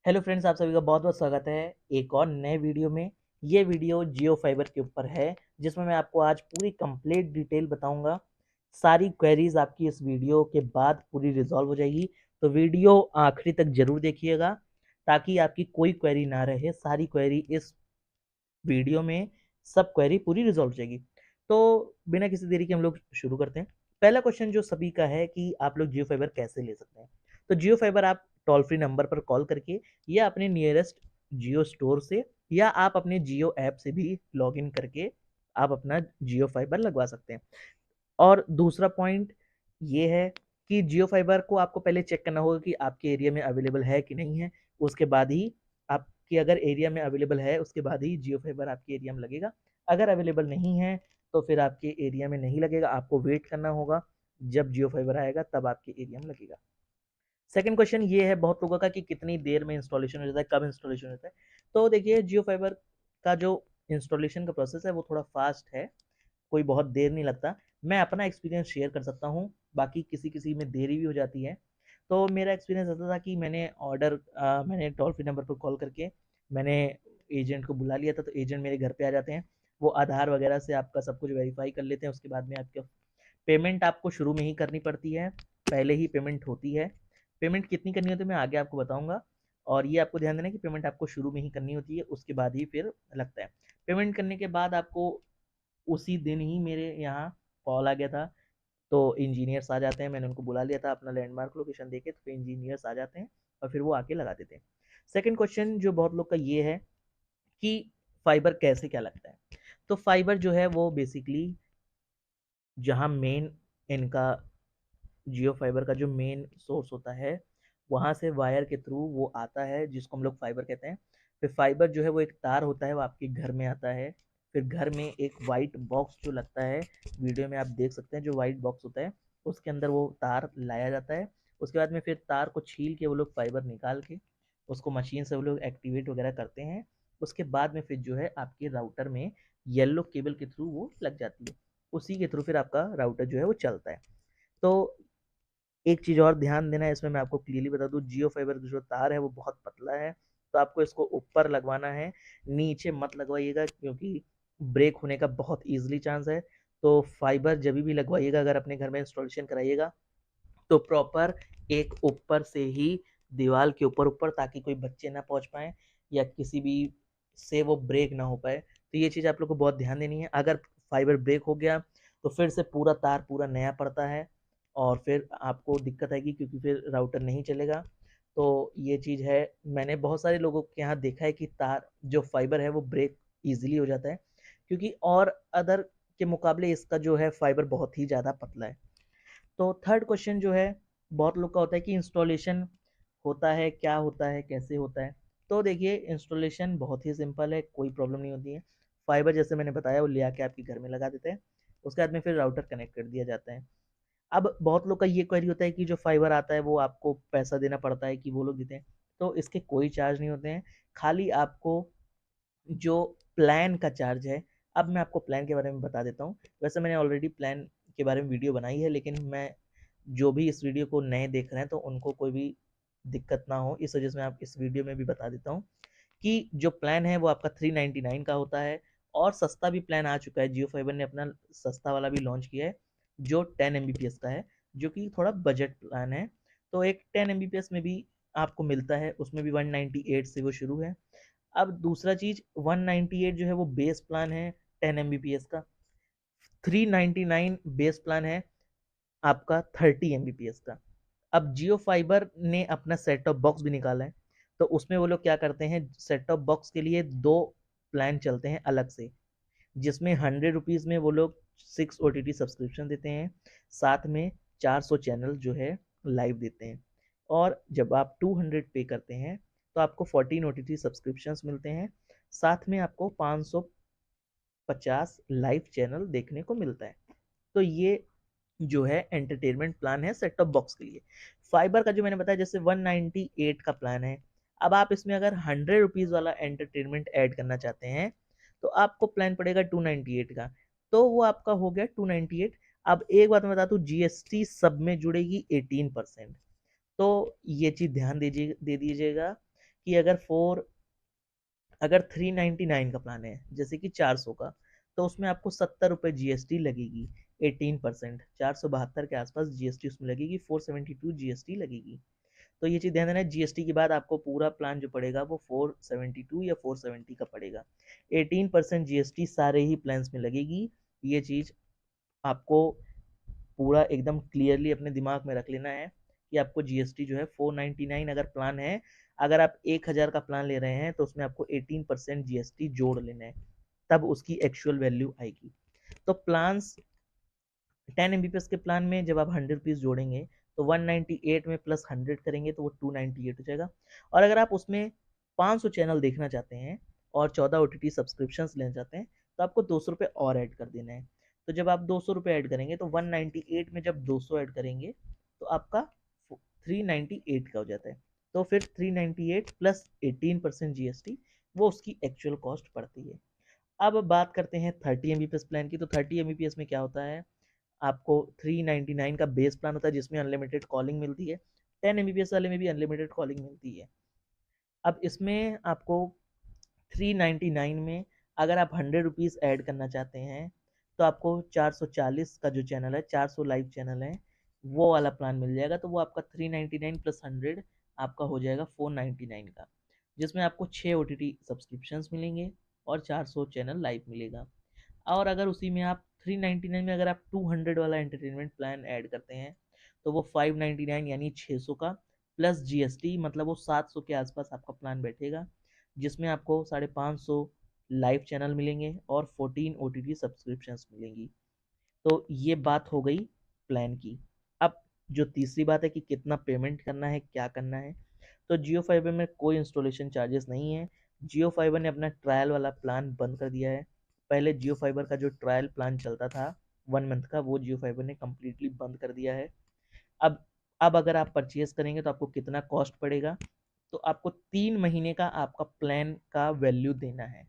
Hello friends, आप सभी का बहुत बहुत स्वागत है एक और नए वीडियो में। ये वीडियो जियो फाइबर के ऊपर है, जिसमें मैं आपको आज पूरी कंप्लीट डिटेल बताऊंगा। सारी क्वेरीज आपकी इस वीडियो के बाद पूरी रिजॉल्व हो जाएगी, तो वीडियो आखिरी तक जरूर देखिएगा ताकि आपकी कोई क्वेरी ना रहे। सारी क्वेरी इस वीडियो में, सब क्वेरी पूरी रिजॉल्व हो जाएगी। तो बिना किसी देरी के हम लोग शुरू करते हैं। पहला क्वेश्चन जो सभी का है कि आप लोग जियो फाइबर कैसे ले सकते हैं। तो जियो फाइबर आप टोल फ्री नंबर पर कॉल करके या अपने नियरेस्ट जियो स्टोर से या आप अपने जियो ऐप से भी लॉग इन करके आप अपना जियो फाइबर लगवा सकते हैं। और दूसरा पॉइंट ये है कि जियो फाइबर को आपको पहले चेक करना होगा कि आपके एरिया में अवेलेबल है कि नहीं है। उसके बाद ही आपके अगर एरिया में अवेलेबल है, उसके बाद ही जियो फाइबर आपके एरिया में लगेगा। अगर अवेलेबल नहीं है तो फिर आपके एरिया में नहीं लगेगा, आपको वेट करना होगा। जब जियो फाइबर आएगा तब आपके एरिया में लगेगा। सेकंड क्वेश्चन ये है बहुत लोगों का कि कितनी देर में इंस्टॉलेशन हो जाता है, कब इंस्टॉलेशन होता है। तो देखिए, जियो फाइबर का जो इंस्टॉलेशन का प्रोसेस है वो थोड़ा फास्ट है, कोई बहुत देर नहीं लगता। मैं अपना एक्सपीरियंस शेयर कर सकता हूँ, बाकी किसी किसी में देरी भी हो जाती है। तो मेरा एक्सपीरियंस ऐसा था कि मैंने टोल फ्री नंबर पर कॉल करके मैंने एजेंट को बुला लिया था। तो एजेंट मेरे घर पे आ जाते हैं, वो आधार वगैरह से आपका सब कुछ वेरीफाई कर लेते हैं। उसके बाद में आपका पेमेंट आपको शुरू में ही करनी पड़ती है, पहले ही पेमेंट होती है। पेमेंट कितनी करनी होती है मैं आगे आपको बताऊंगा। और ये आपको ध्यान देना है कि पेमेंट आपको शुरू में ही करनी होती है, उसके बाद ही फिर लगता है। पेमेंट करने के बाद आपको उसी दिन ही मेरे यहाँ कॉल आ गया था। तो इंजीनियर्स आ जाते हैं, मैंने उनको बुला लिया था अपना लैंडमार्क लोकेशन देके, तो फिर इंजीनियर्स आ जाते हैं और फिर वो आके लगा देते हैं। सेकंड क्वेश्चन जो बहुत लोग का ये है कि फाइबर कैसे क्या लगता है। तो फाइबर जो है वो बेसिकली जहाँ मेन इनका जियो फाइबर का जो मेन सोर्स होता है, वहाँ से वायर के थ्रू वो आता है, जिसको हम लोग फाइबर कहते हैं। फिर फाइबर जो है वो एक तार होता है, वो आपके घर में आता है। फिर घर में एक वाइट बॉक्स जो लगता है, वीडियो में आप देख सकते हैं, जो वाइट बॉक्स होता है उसके अंदर वो तार लाया जाता है। उसके बाद में फिर तार को छील के वो लोग फाइबर निकाल के उसको मशीन से वो लोग एक्टिवेट वगैरह करते हैं। उसके बाद में फिर जो है आपके राउटर में येलो केबल के थ्रू वो लग जाती है, उसी के थ्रू फिर आपका राउटर जो है वो चलता है। तो एक चीज़ और ध्यान देना है इसमें, मैं आपको क्लियरली बता दूं, जियो फाइबर का जो तार है वो बहुत पतला है। तो आपको इसको ऊपर लगवाना है, नीचे मत लगवाइएगा, क्योंकि ब्रेक होने का बहुत ईजिली चांस है। तो फाइबर जब भी लगवाइएगा, अगर अपने घर में इंस्टॉलेशन कराइएगा, तो प्रॉपर एक ऊपर से ही दीवार के ऊपर ऊपर, ताकि कोई बच्चे ना पहुंच पाए या किसी भी से वो ब्रेक ना हो पाए। तो ये चीज़ आप लोग को बहुत ध्यान देनी है। अगर फाइबर ब्रेक हो गया तो फिर से पूरा तार पूरा नया पड़ता है और फिर आपको दिक्कत आएगी, क्योंकि फिर राउटर नहीं चलेगा। तो ये चीज़ है, मैंने बहुत सारे लोगों के यहाँ देखा है कि तार जो फाइबर है वो ब्रेक ईजिली हो जाता है, क्योंकि और अदर के मुकाबले इसका जो है फाइबर बहुत ही ज़्यादा पतला है। तो थर्ड क्वेश्चन जो है बहुत लोग का होता है कि इंस्टॉलेशन होता है, क्या होता है, कैसे होता है। तो देखिए, इंस्टॉलेशन बहुत ही सिंपल है, कोई प्रॉब्लम नहीं होती है। फाइबर जैसे मैंने बताया वो ले आके आपके घर में लगा देते हैं, उसके बाद में फिर राउटर कनेक्ट कर दिया जाता है। अब बहुत लोग का ये क्वेरी होता है कि जो फाइबर आता है वो आपको पैसा देना पड़ता है कि वो लोग देते हैं। तो इसके कोई चार्ज नहीं होते हैं, खाली आपको जो प्लान का चार्ज है। अब मैं आपको प्लान के बारे में बता देता हूँ। वैसे मैंने ऑलरेडी प्लान के बारे में वीडियो बनाई है, लेकिन मैं जो भी इस वीडियो को नए देख रहे हैं तो उनको कोई भी दिक्कत ना हो, इस वजह से मैं आप इस वीडियो में भी बता देता हूँ कि जो प्लान है वो आपका 399 का होता है। और सस्ता भी प्लान आ चुका है, जियो फाइबर ने अपना सस्ता वाला भी लॉन्च किया है, जो 10 MBPS का है, जो कि थोड़ा बजट प्लान है। तो एक 10 MBPS में भी आपको मिलता है, उसमें भी 198 से वो शुरू है। अब दूसरा चीज, 198 जो है वो बेस प्लान है 10 MBPS का। 399 बेस प्लान है आपका 30 MBPS का। अब जियो फाइबर ने अपना सेट टॉप बॉक्स भी निकाला है, तो उसमें वो लोग क्या करते हैं, सेट टॉप बॉक्स के लिए दो प्लान चलते हैं अलग से, जिसमें 100 रुपीज़ में वो लोग 6 OTT सब्सक्रिप्शन देते हैं, साथ में 400 चैनल जो है लाइव देते हैं। और जब आप 200 पे करते हैं तो आपको 14 OTT सब्सक्रिप्शंस मिलते हैं, साथ में आपको 550 लाइव चैनल देखने को मिलता है। तो ये जो है एंटरटेनमेंट प्लान है सेट टॉप बॉक्स के लिए। फाइबर का जो मैंने बताया जैसे 198 का प्लान है। अब आप इसमें अगर 100 रुपीज़ वाला एंटरटेनमेंट ऐड करना चाहते हैं तो आपको प्लान पड़ेगा 298 का। तो वो आपका हो गया 298। अब एक बात मैं बता दूं, जीएसटी सब में जुड़ेगी 18%। तो ये चीज़ ध्यान दे दीजिएगा कि अगर 399 का प्लान है, जैसे कि 400 का, तो उसमें आपको 70 रुपये जीएसटी लगेगी, 18%, 472 के आसपास जीएसटी उसमें लगेगी, 472 जीएसटी लगेगी। तो ये चीज़ ध्यान देना है, जीएसटी के बाद आपको पूरा प्लान जो पड़ेगा वो 472 या 470 का पड़ेगा। 18% जीएसटी सारे ही प्लान्स में लगेगी। ये चीज़ आपको पूरा एकदम क्लियरली अपने दिमाग में रख लेना है कि आपको जीएसटी जो है 499 अगर प्लान है, अगर आप 1000 का प्लान ले रहे हैं तो उसमें आपको 18% जीएसटी जोड़ लेना है, तब उसकी एक्चुअल वैल्यू आएगी। तो प्लान्स 10 एमबीपीएस के प्लान में जब आप 100 रुपीज़ जोड़ेंगे तो 198 में प्लस 100 करेंगे तो वो 298 हो जाएगा। और अगर आप उसमें 500 चैनल देखना चाहते हैं और 14 ओटीटी सब्सक्रिप्शंस लेना चाहते हैं तो आपको 200 रुपये और ऐड कर देना है। तो जब आप 200 रुपये ऐड करेंगे तो 198 में जब 200 ऐड करेंगे तो आपका 398 का हो जाता है। तो फिर 398 प्लस 18% जीएसटी वो उसकी एक्चुअल कॉस्ट पड़ती है। अब बात करते हैं 30 एमबीपीएस प्लान की। तो 30 एमबीपीएस में क्या होता है, आपको 399 का बेस प्लान होता है जिसमें अनलिमिटेड कॉलिंग मिलती है। 10 एमबीपीएस वाले में भी अनलिमिटेड कॉलिंग मिलती है। अब इसमें आपको 399 में अगर आप 100 रुपीज़ ऐड करना चाहते हैं तो आपको 440 का जो चैनल है, 400 लाइव चैनल है, वो वाला प्लान मिल जाएगा। तो वो आपका 399 प्लस 100 आपका हो जाएगा 499 का, जिसमें आपको 6 ओटीटी सब्सक्रिप्शंस मिलेंगे और 400 चैनल लाइव मिलेगा। और अगर उसी में आप 399 में अगर आप 200 वाला एंटरटेनमेंट प्लान ऐड करते हैं तो वो 599 यानी 600 का प्लस जीएसटी, मतलब वो 700 के आसपास आपका प्लान बैठेगा, जिसमें आपको 550 लाइव चैनल मिलेंगे और 14 ओटीटी सब्सक्रिप्शंस मिलेंगी। तो ये बात हो गई प्लान की। अब जो तीसरी बात है कि कितना पेमेंट करना है, क्या करना है, तो जियो फाइबर में कोई इंस्टॉलेशन चार्जेस नहीं है। जियो फाइबर ने अपना ट्रायल वाला प्लान बंद कर दिया है। पहले जियो फाइबर का जो ट्रायल प्लान चलता था 1 मंथ का, वो जियो फाइबर ने कम्प्लीटली बंद कर दिया है। अब अब अगर आप परचेज करेंगे तो आपको कितना कॉस्ट पड़ेगा, तो आपको 3 महीने का आपका प्लान का वैल्यू देना है।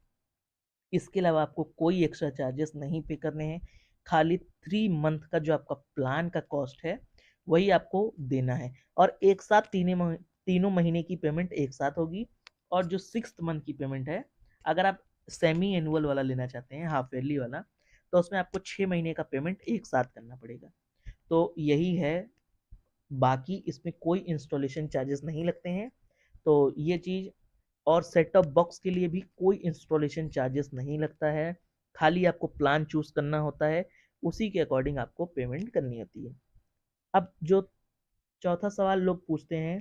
इसके अलावा आपको कोई एक्स्ट्रा चार्जेस नहीं पे करने हैं। खाली 3 मंथ का जो आपका प्लान का कॉस्ट है वही आपको देना है। और एक साथ तीनों महीने की पेमेंट एक साथ होगी। और जो 6th मंथ की पेमेंट है, अगर आप सेमी एनुअल वाला लेना चाहते हैं, हाफ ईयरली वाला, तो उसमें आपको 6 महीने का पेमेंट एक साथ करना पड़ेगा। तो यही है, बाकी इसमें कोई इंस्टॉलेशन चार्जेस नहीं लगते हैं। तो ये चीज़, और सेट टॉप बॉक्स के लिए भी कोई इंस्टॉलेशन चार्जेस नहीं लगता है। खाली आपको प्लान चूज करना होता है, उसी के अकॉर्डिंग आपको पेमेंट करनी होती है। अब जो चौथा सवाल लोग पूछते हैं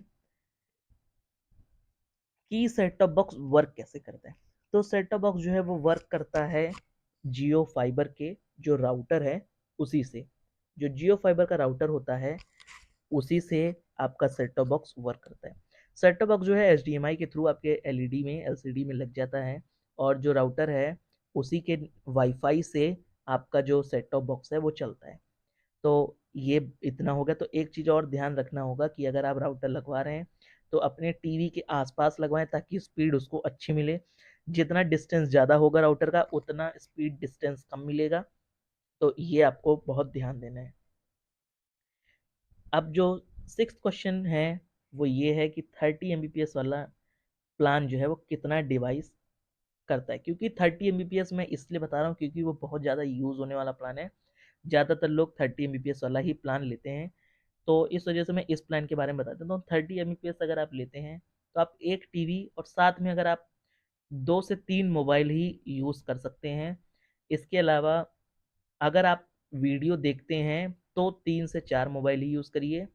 कि सेट टॉप बॉक्स वर्क कैसे करता है, तो सेट टॉप बॉक्स जो है वो वर्क करता है जियो फाइबर के जो राउटर है उसी से। जो जियो फाइबर का राउटर होता है उसी से आपका सेट टॉप बॉक्स वर्क करता है। सेट टॉप बॉक्स जो है HDMI के थ्रू आपके एलईडी में, एलसीडी में लग जाता है, और जो राउटर है उसी के वाईफाई से आपका जो सेट टॉप बॉक्स है वो चलता है। तो ये इतना हो गया। तो एक चीज़ और ध्यान रखना होगा कि अगर आप राउटर लगवा रहे हैं तो अपने टीवी के आसपास लगवाएं ताकि स्पीड उसको अच्छी मिले। जितना डिस्टेंस ज़्यादा होगा राउटर का उतना स्पीड डिस्टेंस कम मिलेगा। तो ये आपको बहुत ध्यान देना है। अब जो 6th क्वेश्चन है वो ये है कि 30 एमबीपीएस वाला प्लान जो है वो कितना डिवाइस करता है। क्योंकि 30 एमबीपीएस मैं इसलिए बता रहा हूँ क्योंकि वो बहुत ज़्यादा यूज़ होने वाला प्लान है। ज़्यादातर लोग 30 एमबीपीएस वाला ही प्लान लेते हैं। तो इस वजह से मैं इस प्लान के बारे में बता देता हूँ। 30 एमबीपीएस अगर आप लेते हैं तो आप एक टीवी और साथ में अगर आप 2 से 3 मोबाइल ही यूज़ कर सकते हैं। इसके अलावा अगर आप वीडियो देखते हैं तो 3 से 4 मोबाइल ही यूज़ करिए,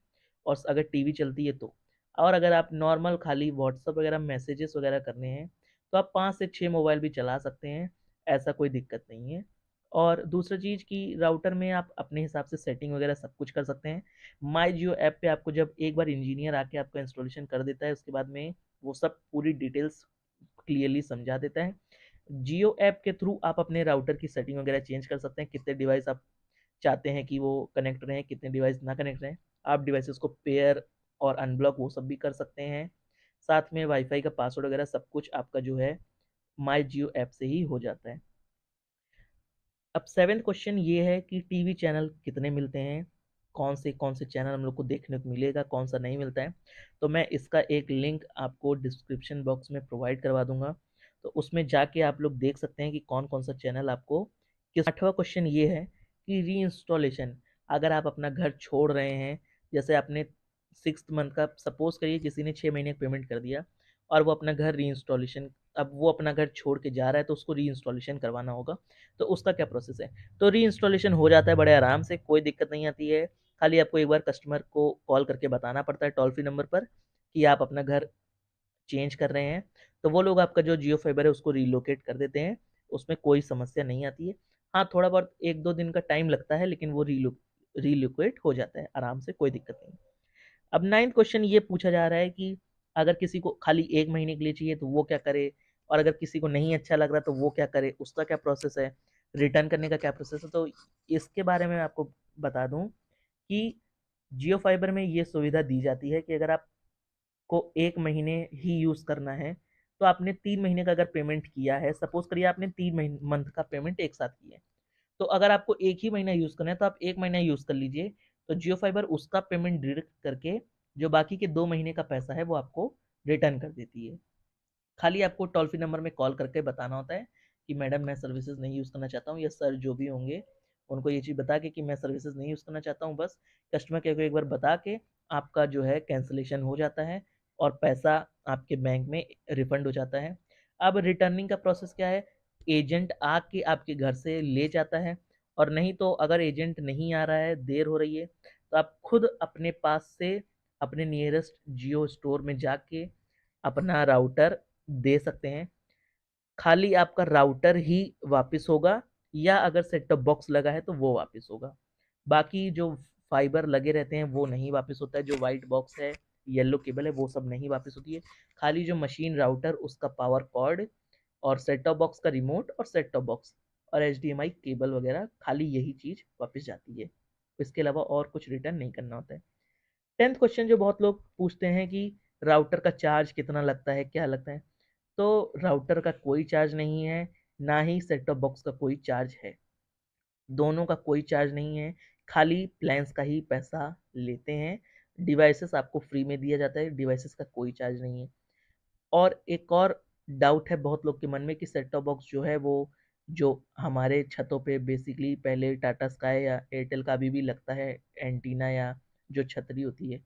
और अगर टीवी चलती है तो। और अगर आप नॉर्मल खाली व्हाट्सअप वगैरह मैसेजेस वगैरह करने हैं तो आप 5 से 6 मोबाइल भी चला सकते हैं, ऐसा कोई दिक्कत नहीं है। और दूसरा चीज़ कि राउटर में आप अपने हिसाब से सेटिंग वगैरह सब कुछ कर सकते हैं। माई जियो ऐप पे आपको जब एक बार इंजीनियर आके आपका इंस्टॉलेशन कर देता है उसके बाद में वो सब पूरी डिटेल्स क्लियरली समझा देता है। जियो ऐप के थ्रू आप अपने राउटर की सेटिंग वगैरह चेंज कर सकते हैं, कितने डिवाइस आप चाहते हैं कि वो कनेक्ट रहें, कितने डिवाइस ना कनेक्ट रहें। आप डिवाइसेस को पेयर और अनब्लॉक वो सब भी कर सकते हैं। साथ में वाईफाई का पासवर्ड वगैरह सब कुछ आपका जो है माई जियो ऐप से ही हो जाता है। अब 7th क्वेश्चन ये है कि टीवी चैनल कितने मिलते हैं। कौन से चैनल हम लोग को देखने को मिलेगा, कौन सा नहीं मिलता है, तो मैं इसका एक लिंक आपको डिस्क्रिप्शन बॉक्स में प्रोवाइड करवा दूंगा। तो उसमें जाके आप लोग देख सकते हैं कि कौन कौन सा चैनल आपको किस। 8वां क्वेश्चन ये है कि री इंस्टॉलेशन, अगर आप अपना घर छोड़ रहे हैं, जैसे आपने 6th मंथ का, सपोज करिए किसी ने 6 महीने का पेमेंट कर दिया और वो अपना घर री इंस्टॉलेशन, अब वो अपना घर छोड़ के जा रहा है तो उसको री इंस्टॉलेशन करवाना होगा, तो उसका क्या प्रोसेस है। तो री इंस्टॉलेशन हो जाता है बड़े आराम से, कोई दिक्कत नहीं आती है। खाली आपको एक बार कस्टमर को कॉल करके बताना पड़ता है टोल फ्री नंबर पर कि आप अपना घर चेंज कर रहे हैं, तो वो लोग आपका जो जियो फाइबर है उसको रीलोकेट कर देते हैं, उसमें कोई समस्या नहीं आती है। हाँ, थोड़ा बहुत 1-2 दिन का टाइम लगता है, लेकिन वो रीलोकेट हो जाता है आराम से, कोई दिक्कत नहीं। अब 9th क्वेश्चन ये पूछा जा रहा है कि अगर किसी को खाली 1 महीने के लिए चाहिए तो वो क्या करे, और अगर किसी को नहीं अच्छा लग रहा तो वो क्या करे, उसका क्या प्रोसेस है, रिटर्न करने का क्या प्रोसेस है। तो इसके बारे में आपको बता दूं कि जियो फाइबर में ये सुविधा दी जाती है कि अगर आपको 1 महीने ही यूज़ करना है, तो आपने 3 महीने का अगर पेमेंट किया है, सपोज करिए आपने 3 मंथ का पेमेंट एक साथ किया है, तो अगर आपको एक ही महीना यूज़ करना है तो आप 1 महीना यूज़ कर लीजिए, तो जियो फाइबर उसका पेमेंट डिडक्ट करके जो बाकी के 2 महीने का पैसा है वो आपको रिटर्न कर देती है। खाली आपको टोल फ्री नंबर में कॉल करके बताना होता है कि मैडम मैं सर्विसेज नहीं यूज़ करना चाहता हूँ, या सर जो भी होंगे उनको ये चीज़ बता के कि मैं सर्विसेज नहीं यूज़ करना चाहता हूँ, बस कस्टमर केयर को एक बार बता के आपका जो है कैंसिलेशन हो जाता है और पैसा आपके बैंक में रिफंड हो जाता है। अब रिटर्निंग का प्रोसेस क्या है, एजेंट आके आपके घर से ले जाता है, और नहीं तो अगर एजेंट नहीं आ रहा है, देर हो रही है, तो आप खुद अपने पास से अपने नियरेस्ट जियो स्टोर में जाके अपना राउटर दे सकते हैं। खाली आपका राउटर ही वापस होगा, या अगर सेट टॉप बॉक्स लगा है तो वो वापस होगा। बाकी जो फाइबर लगे रहते हैं वो नहीं वापस होता है, जो वाइट बॉक्स है, येलो केबल है, वो सब नहीं वापस होती है। खाली जो मशीन राउटर, उसका पावर कॉर्ड और सेट टॉप बॉक्स का रिमोट और सेट टॉप बॉक्स और HDMI केबल वगैरह, खाली यही चीज़ वापस जाती है। इसके अलावा और कुछ रिटर्न नहीं करना होता है। 10th क्वेश्चन जो बहुत लोग पूछते हैं कि राउटर का चार्ज कितना लगता है, क्या लगता है। तो राउटर का कोई चार्ज नहीं है, ना ही सेट टॉप बॉक्स का कोई चार्ज है, दोनों का कोई चार्ज नहीं है, खाली प्लान्स का ही पैसा लेते हैं। डिवाइसेस आपको फ्री में दिया जाता है, डिवाइसेस का कोई चार्ज नहीं है। और एक और डाउट है बहुत लोग के मन में कि सेट टॉप बॉक्स जो है वो, जो हमारे छतों पे बेसिकली पहले टाटा स्काई या एयरटेल का अभी भी लगता है एंटीना, या जो छतरी होती है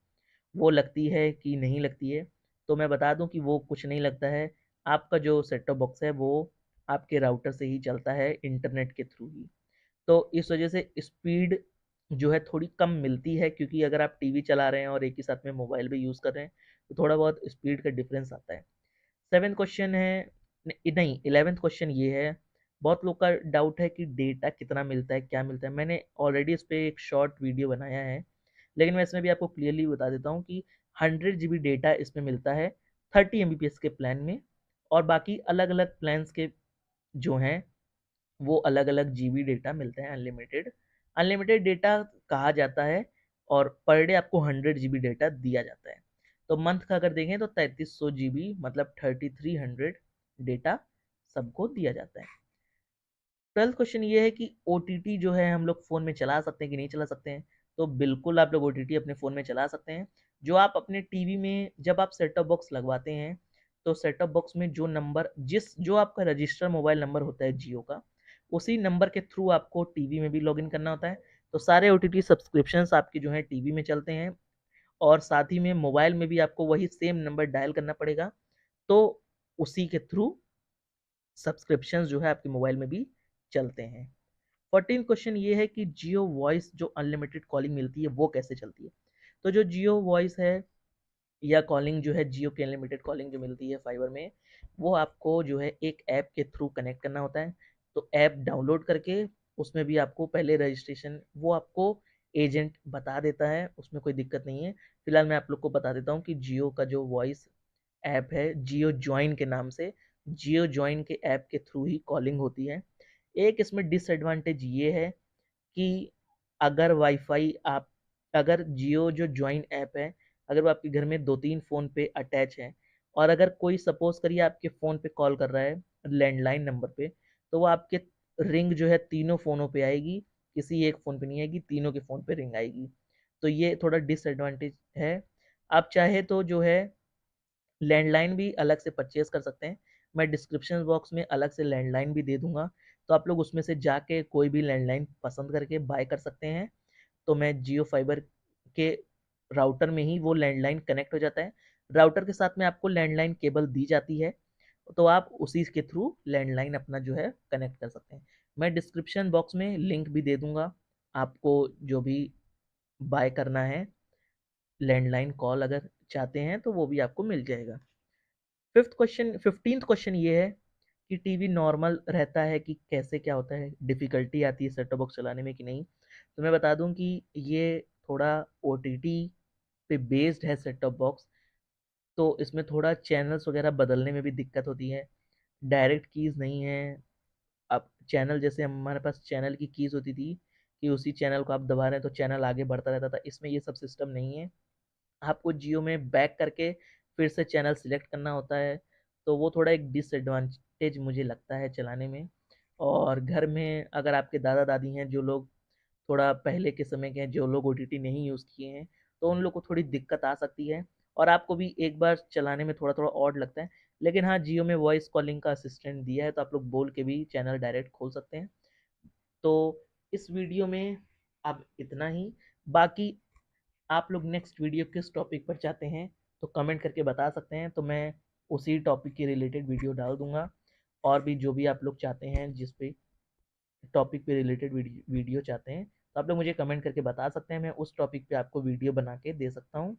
वो लगती है कि नहीं लगती है। तो मैं बता दूं कि वो कुछ नहीं लगता है। आपका जो सेट टॉप बॉक्स है वो आपके राउटर से ही चलता है, इंटरनेट के थ्रू ही। तो इस वजह से स्पीड जो है थोड़ी कम मिलती है, क्योंकि अगर आप टीवी चला रहे हैं और एक ही साथ में मोबाइल भी यूज़ कर रहे हैं तो थोड़ा बहुत स्पीड का डिफरेंस आता है। 7th क्वेश्चन है, नहीं 11th क्वेश्चन ये है, बहुत लोग का डाउट है कि डेटा कितना मिलता है, क्या मिलता है। मैंने ऑलरेडी इस पर एक शॉर्ट वीडियो बनाया है, लेकिन मैं इसमें भी आपको क्लियरली बता देता हूँ कि 100 GB डेटा इसमें मिलता है 30 MBPS के प्लान में, और बाकी अलग अलग प्लान्स के जो हैं वो अलग अलग जीबी डेटा मिलते हैं, अनलिमिटेड। अनलिमिटेड डेटा कहा जाता है, और पर डे आपको 100 GB डेटा दिया जाता है। तो मंथ का अगर देखें तो 3300 GB, मतलब 3300 डेटा सबको दिया जाता है। 12th क्वेश्चन ये है कि OTT जो है हम लोग फ़ोन में चला सकते हैं कि नहीं चला सकते हैं। तो बिल्कुल आप लोग OTT अपने फ़ोन में चला सकते हैं। जो आप अपने टीवी में जब आप सेट टॉप बॉक्स लगवाते हैं, तो सेट टॉप बॉक्स में जो नंबर, जो आपका रजिस्टर मोबाइल नंबर होता है जियो का, उसी नंबर के थ्रू आपको टीवी में भी लॉगिन करना होता है। तो सारे OTT सब्सक्रिप्शंस आपके जो हैं टीवी में चलते हैं, और साथ ही में मोबाइल में भी आपको वही सेम नंबर डायल करना पड़ेगा। तो उसी के थ्रू सब्सक्रिप्शंस जो है आपके मोबाइल में भी चलते हैं। 14 क्वेश्चन ये है कि जियो वॉइस जो अनलिमिटेड कॉलिंग मिलती है वो कैसे चलती है। तो जो जियो वॉइस है या कॉलिंग जो है, जियो की अनलिमिटेड कॉलिंग जो मिलती है फाइबर में, वो आपको जो है एक ऐप के थ्रू कनेक्ट करना होता है। तो ऐप डाउनलोड करके उसमें भी आपको पहले रजिस्ट्रेशन वो आपको एजेंट बता देता है, उसमें कोई दिक्कत नहीं है। फिलहाल मैं आप लोग को बता देता हूँ कि जियो का जो वॉइस ऐप है जियो जॉइन के नाम से, जियो जॉइन के ऐप के थ्रू ही कॉलिंग होती है। एक इसमें डिसएडवांटेज ये है कि अगर वाईफाई आप, अगर जियो जो ज्वाइन ऐप है, अगर वो आपके घर में 2-3 फ़ोन पे अटैच है, और अगर कोई सपोज़ करिए आपके फ़ोन पे कॉल कर रहा है लैंडलाइन नंबर पे, तो वो आपके रिंग जो है तीनों फ़ोनों पे आएगी, किसी एक फ़ोन पे नहीं आएगी, तीनों के फ़ोन पे रिंग आएगी। तो ये थोड़ा डिसएडवांटेज है। आप चाहे तो जो है लैंडलाइन भी अलग से परचेज कर सकते हैं। मैं डिस्क्रिप्शन बॉक्स में अलग से लैंडलाइन भी दे दूंगा, तो आप लोग उसमें से जाके कोई भी लैंडलाइन पसंद करके बाय कर सकते हैं। तो मैं जियो फाइबर के राउटर में ही वो लैंडलाइन कनेक्ट हो जाता है। राउटर के साथ में आपको लैंडलाइन केबल दी जाती है, तो आप उसी के थ्रू लैंडलाइन अपना जो है कनेक्ट कर सकते हैं। मैं डिस्क्रिप्शन बॉक्स में लिंक भी दे दूंगा, आपको जो भी बाय करना है लैंडलाइन कॉल अगर चाहते हैं तो वो भी आपको मिल जाएगा। 15th क्वेश्चन ये है कि टीवी नॉर्मल रहता है कि कैसे क्या होता है, डिफ़िकल्टी आती है सेट टॉप बॉक्स चलाने में कि नहीं? तो मैं बता दूं कि ये थोड़ा ओटीटी पे बेस्ड है सेट टॉप बॉक्स, तो इसमें थोड़ा चैनल्स वगैरह बदलने में भी दिक्कत होती है। डायरेक्ट कीज़ नहीं है। अब चैनल जैसे हमारे पास चैनल की कीज़ होती थी कि उसी चैनल को आप दबा रहे हैं तो चैनल आगे बढ़ता रहता था, इसमें ये सब सिस्टम नहीं है। आपको जियो में बैक करके फिर से चैनल सिलेक्ट करना होता है, तो वो थोड़ा एक डिसएडवांटेज मुझे लगता है चलाने में। और घर में अगर आपके दादा दादी हैं जो लोग थोड़ा पहले के समय के हैं, जो लोग ओटीटी नहीं यूज़ किए हैं, तो उन लोग को थोड़ी दिक्कत आ सकती है और आपको भी एक बार चलाने में थोड़ा थोड़ा ऑड लगता है। लेकिन हाँ, जियो में वॉइस कॉलिंग का असिस्टेंट दिया है, तो आप लोग बोल के भी चैनल डायरेक्ट खोल सकते हैं। तो इस वीडियो में अब इतना ही। बाकी आप लोग नेक्स्ट वीडियो किस टॉपिक पर चाहते हैं तो कमेंट करके बता सकते हैं, तो मैं उसी टॉपिक के रिलेटेड वीडियो डाल दूंगा। और भी जो भी आप लोग चाहते हैं, जिस पे टॉपिक पे रिलेटेड वीडियो चाहते हैं, तो आप लोग मुझे कमेंट करके बता सकते हैं, मैं उस टॉपिक पे आपको वीडियो बना के दे सकता हूँ।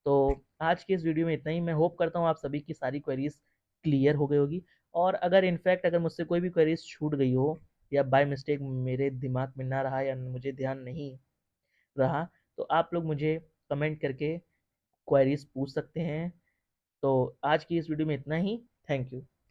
तो आज के इस वीडियो में इतना ही। मैं होप करता हूँ आप सभी की सारी क्वेरीज क्लियर हो गई होगी। और अगर इनफैक्ट अगर मुझसे कोई भी क्वेरीज छूट गई हो या बाय मिस्टेक मेरे दिमाग में ना रहा या मुझे ध्यान नहीं रहा, तो आप लोग मुझे कमेंट करके क्वेरीज पूछ सकते हैं। तो आज की इस वीडियो में इतना ही। Thank you.